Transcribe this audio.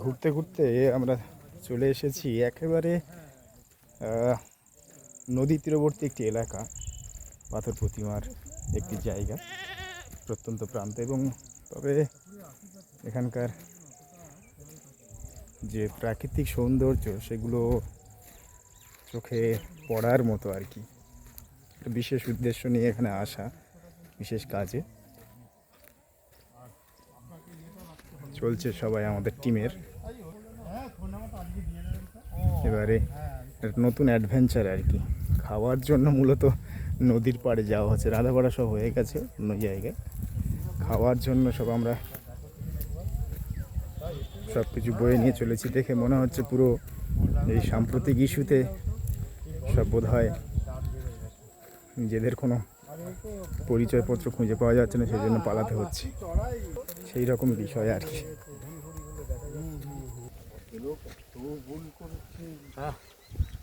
ঘুরতে ঘুরতে আমরা চলে এসেছি একেবারে নদী তীরবর্তী একটি এলাকা, পাথর প্রতিমার একটি জায়গা, প্রত্যন্ত প্রান্ত। এবং তবে এখানকার যে প্রাকৃতিক সৌন্দর্য সেগুলো চোখে পড়ার মতো আর কি। বিশেষ উদ্দেশ্য নিয়ে এখানে আসা, বিশেষ কাজে চলছে সবাই আমাদের টিমের। এবারে নতুন অ্যাডভেঞ্চার আর কি। খাওয়ার জন্য মূলত নদীর পাড়ে যাওয়া হচ্ছে, রাধাপাড়া সব হয়ে গেছে অন্য জায়গায়। খাওয়ার জন্য সব আমরা সব কিছু বয়ে নিয়ে চলেছি। দেখে মনে হচ্ছে পুরো এই সাম্প্রতিক ইস্যুতে সব বোধ হয় নিজেদের কোনো পরিচয়পত্র খুঁজে পাওয়া যাচ্ছে না, সেই জন্য পালাতে হচ্ছে, সেই রকম বিষয় আর কি।